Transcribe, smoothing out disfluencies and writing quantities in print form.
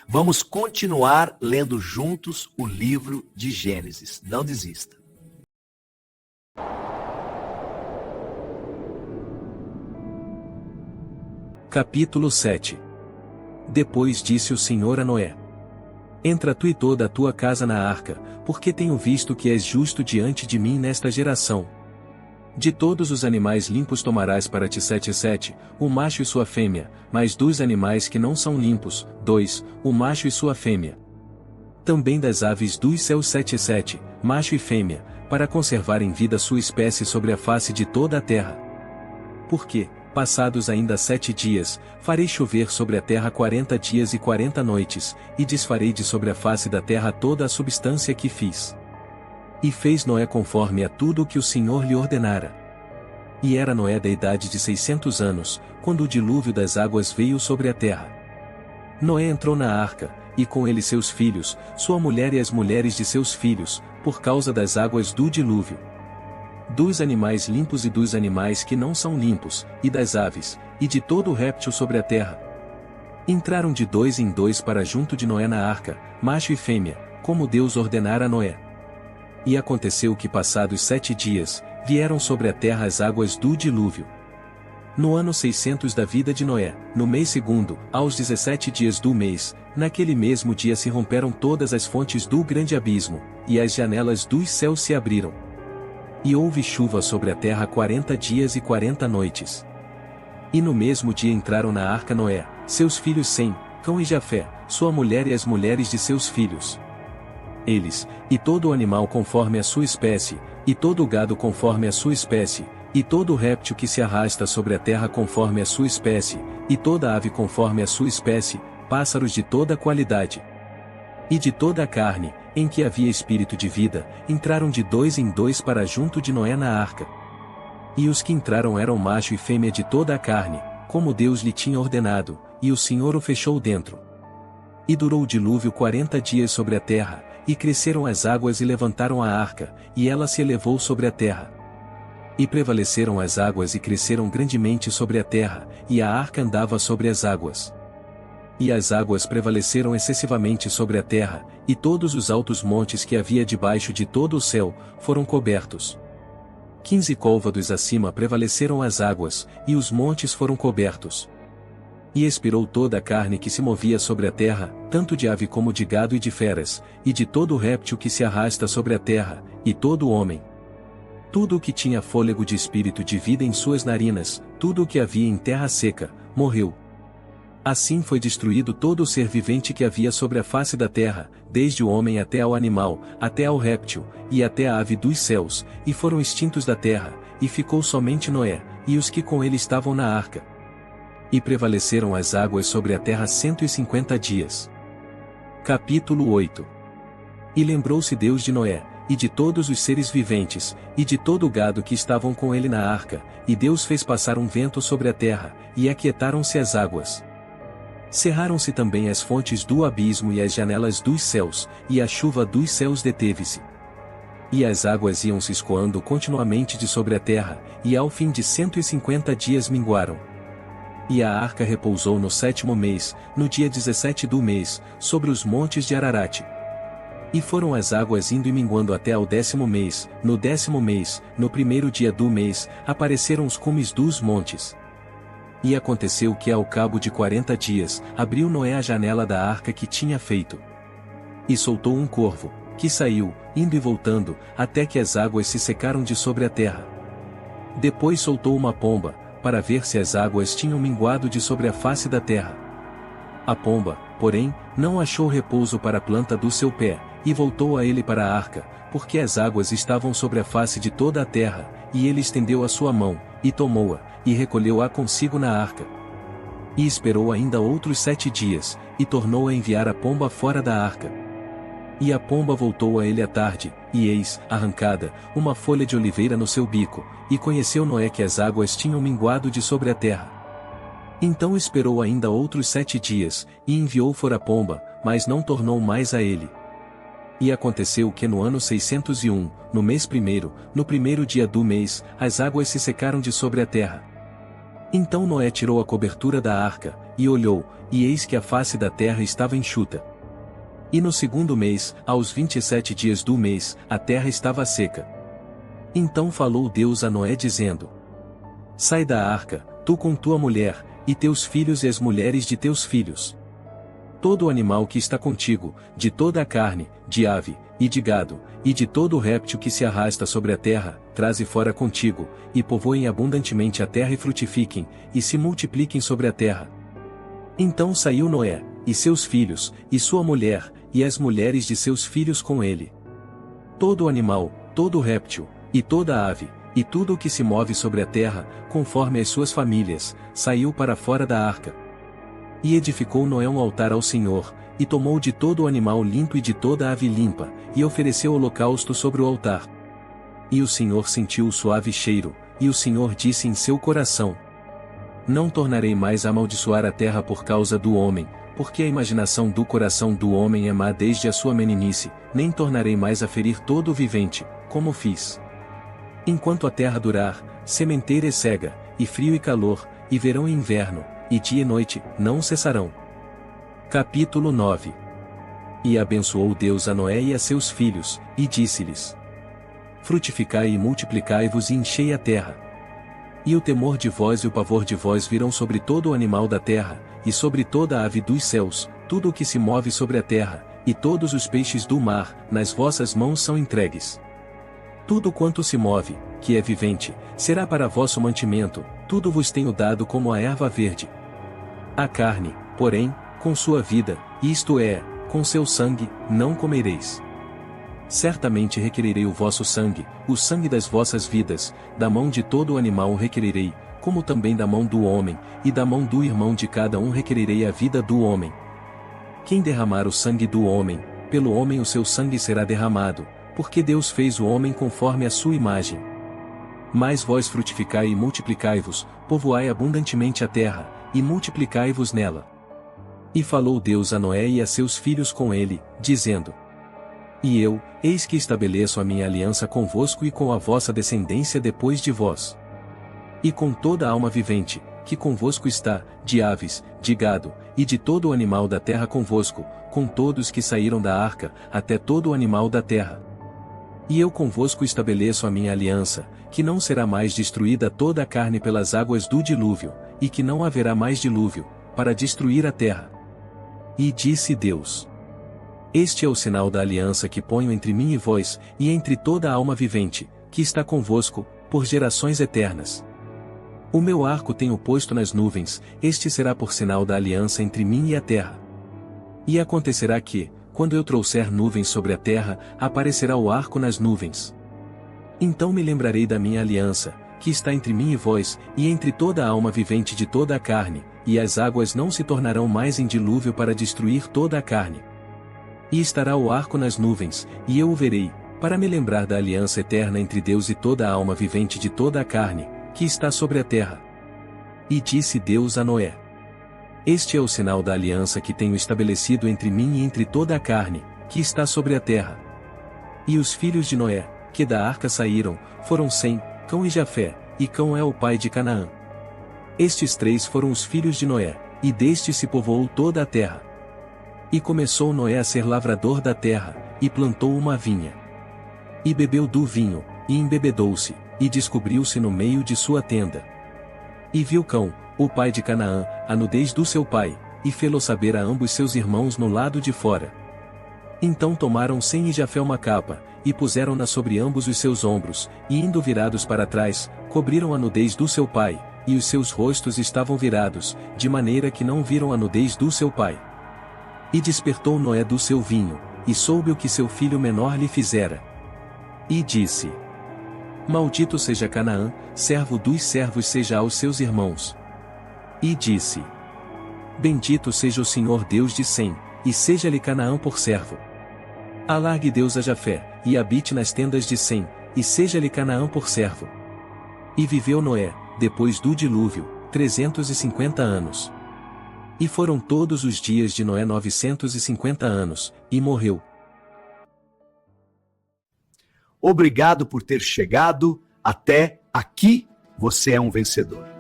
Vamos continuar lendo juntos o livro de Gênesis. Não desista. Capítulo 7. Depois disse o Senhor a Noé: Entra tu e toda a tua casa na arca, porque tenho visto que és justo diante de mim nesta geração. De todos os animais limpos tomarás para ti 7, o macho e sua fêmea, mais 2 animais que não são limpos, 2, o macho e sua fêmea. Também das aves dos céus 7, macho e fêmea, para conservar em vida sua espécie sobre a face de toda a terra. Porque, passados ainda 7 dias, farei chover sobre a terra 40 dias e 40 noites, e desfarei de sobre a face da terra toda a substância que fiz. E fez Noé conforme a tudo o que o Senhor lhe ordenara. E era Noé da idade de 600 anos, quando o dilúvio das águas veio sobre a terra. Noé entrou na arca, e com ele seus filhos, sua mulher e as mulheres de seus filhos, por causa das águas do dilúvio. 2 animais limpos e 2 animais que não são limpos, e das aves, e de todo o réptil sobre a terra. Entraram de 2 em 2 para junto de Noé na arca, macho e fêmea, como Deus ordenara a Noé. E aconteceu que passados 7 dias, vieram sobre a terra as águas do dilúvio. No ano 600 da vida de Noé, no mês segundo, aos 17 dias do mês, naquele mesmo dia se romperam todas as fontes do grande abismo, e as janelas dos céus se abriram. E houve chuva sobre a terra 40 dias e 40 noites. E no mesmo dia entraram na arca Noé, seus filhos Sem, Cão e Jafé, sua mulher e as mulheres de seus filhos. Eles, e todo o animal conforme a sua espécie, e todo o gado conforme a sua espécie, e todo o réptil que se arrasta sobre a terra conforme a sua espécie, e toda ave conforme a sua espécie, pássaros de toda qualidade. E de toda a carne, em que havia espírito de vida, entraram de 2 em 2 para junto de Noé na arca. E os que entraram eram macho e fêmea de toda a carne, como Deus lhe tinha ordenado, e o Senhor o fechou dentro. E durou o dilúvio 40 dias sobre a terra, e cresceram as águas e levantaram a arca, e ela se elevou sobre a terra. E prevaleceram as águas e cresceram grandemente sobre a terra, e a arca andava sobre as águas. E as águas prevaleceram excessivamente sobre a terra, e todos os altos montes que havia debaixo de todo o céu, foram cobertos. 15 côvados acima prevaleceram as águas, e os montes foram cobertos. E expirou toda a carne que se movia sobre a terra, tanto de ave como de gado e de feras, e de todo o réptil que se arrasta sobre a terra, e todo o homem. Tudo o que tinha fôlego de espírito de vida em suas narinas, tudo o que havia em terra seca, morreu. Assim foi destruído todo o ser vivente que havia sobre a face da terra, desde o homem até ao animal, até ao réptil, e até a ave dos céus, e foram extintos da terra, e ficou somente Noé, e os que com ele estavam na arca. E prevaleceram as águas sobre a terra 150 dias. Capítulo 8. E lembrou-se Deus de Noé, e de todos os seres viventes, e de todo o gado que estavam com ele na arca, e Deus fez passar um vento sobre a terra, e aquietaram-se as águas. Cerraram-se também as fontes do abismo e as janelas dos céus, e a chuva dos céus deteve-se. E as águas iam se escoando continuamente de sobre a terra, e ao fim de 150 dias minguaram. E a arca repousou no 7º mês, no dia 17 do mês, sobre os montes de Ararate. E foram as águas indo e minguando até ao 10º mês, no 10º mês, no 1º dia do mês, apareceram os cumes dos montes. E aconteceu que ao cabo de 40 dias, abriu Noé a janela da arca que tinha feito. E soltou um corvo, que saiu, indo e voltando, até que as águas se secaram de sobre a terra. Depois soltou uma pomba, para ver se as águas tinham minguado de sobre a face da terra. A pomba, porém, não achou repouso para a planta do seu pé, e voltou a ele para a arca, porque as águas estavam sobre a face de toda a terra, e ele estendeu a sua mão, e tomou-a, e recolheu-a consigo na arca. E esperou ainda outros 7 dias, e tornou a enviar a pomba fora da arca. E a pomba voltou a ele à tarde, e eis, arrancada, uma folha de oliveira no seu bico, e conheceu Noé que as águas tinham minguado de sobre a terra. Então esperou ainda outros 7 dias, e enviou fora a pomba, mas não tornou mais a ele. E aconteceu que no ano 601, no mês primeiro, no 1º dia do mês, as águas se secaram de sobre a terra. Então Noé tirou a cobertura da arca, e olhou, e eis que a face da terra estava enxuta. E no segundo mês, aos 27 dias do mês, a terra estava seca. Então falou Deus a Noé dizendo: Sai da arca, tu com tua mulher, e teus filhos e as mulheres de teus filhos. Todo o animal que está contigo, de toda a carne, de ave, e de gado, e de todo o réptil que se arrasta sobre a terra, traze fora contigo, e povoem abundantemente a terra e frutifiquem, e se multipliquem sobre a terra. Então saiu Noé, e seus filhos, e sua mulher, e as mulheres de seus filhos com ele. Todo o animal, todo o réptil, e toda a ave, e tudo o que se move sobre a terra, conforme as suas famílias, saiu para fora da arca. E edificou Noé um altar ao Senhor, e tomou de todo o animal limpo e de toda a ave limpa, e ofereceu holocausto sobre o altar. E o Senhor sentiu o suave cheiro, e o Senhor disse em seu coração: Não tornarei mais a amaldiçoar a terra por causa do homem, porque a imaginação do coração do homem é má desde a sua meninice, nem tornarei mais a ferir todo o vivente, como fiz. Enquanto a terra durar, sementeira e cega, e frio e calor, e verão e inverno, e dia e noite, não cessarão. Capítulo 9. E abençoou Deus a Noé e a seus filhos, e disse-lhes: Frutificai e multiplicai-vos e enchei a terra. E o temor de vós e o pavor de vós virão sobre todo o animal da terra, e sobre toda a ave dos céus, tudo o que se move sobre a terra, e todos os peixes do mar, nas vossas mãos são entregues. Tudo quanto se move, que é vivente, será para vosso mantimento, tudo vos tenho dado como a erva verde. A carne, porém, com sua vida, isto é, com seu sangue, não comereis. Certamente requererei o vosso sangue, o sangue das vossas vidas, da mão de todo o animal o requererei, como também da mão do homem, e da mão do irmão de cada um requererei a vida do homem. Quem derramar o sangue do homem, pelo homem o seu sangue será derramado, porque Deus fez o homem conforme a sua imagem. Mas vós frutificai e multiplicai-vos, povoai abundantemente a terra, e multiplicai-vos nela. E falou Deus a Noé e a seus filhos com ele, dizendo: E eu, eis que estabeleço a minha aliança convosco e com a vossa descendência depois de vós. E com toda a alma vivente, que convosco está, de aves, de gado, e de todo o animal da terra convosco, com todos que saíram da arca, até todo o animal da terra. E eu convosco estabeleço a minha aliança, que não será mais destruída toda a carne pelas águas do dilúvio, e que não haverá mais dilúvio, para destruir a terra. E disse Deus: Este é o sinal da aliança que ponho entre mim e vós, e entre toda a alma vivente, que está convosco, por gerações eternas. O meu arco tenho posto nas nuvens, este será por sinal da aliança entre mim e a terra. E acontecerá que, quando eu trouxer nuvens sobre a terra, aparecerá o arco nas nuvens. Então me lembrarei da minha aliança, que está entre mim e vós, e entre toda a alma vivente de toda a carne, e as águas não se tornarão mais em dilúvio para destruir toda a carne. E estará o arco nas nuvens, e eu o verei, para me lembrar da aliança eterna entre Deus e toda a alma vivente de toda a carne, que está sobre a terra. E disse Deus a Noé: Este é o sinal da aliança que tenho estabelecido entre mim e entre toda a carne, que está sobre a terra. E os filhos de Noé, que da arca saíram, foram Sem, Cão e Jafé, e Cão é o pai de Canaã. Estes três foram os filhos de Noé, e destes se povoou toda a terra. E começou Noé a ser lavrador da terra, e plantou uma vinha. E bebeu do vinho, e embebedou-se, e descobriu-se no meio de sua tenda. E viu Cão, o pai de Canaã, a nudez do seu pai, e fê-lo saber a ambos seus irmãos no lado de fora. Então tomaram Sem e Jafé uma capa, e puseram-na sobre ambos os seus ombros, e indo virados para trás, cobriram a nudez do seu pai, e os seus rostos estavam virados, de maneira que não viram a nudez do seu pai. E despertou Noé do seu vinho, e soube o que seu filho menor lhe fizera. E disse: Maldito seja Canaã, servo dos servos seja aos seus irmãos. E disse: Bendito seja o Senhor Deus de Sem, e seja-lhe Canaã por servo. Alargue Deus a Jafé, e habite nas tendas de Sem, e seja-lhe Canaã por servo. E viveu Noé, depois do dilúvio, 350 anos. E foram todos os dias de Noé 950 anos, e morreu. Obrigado por ter chegado até aqui. Você é um vencedor.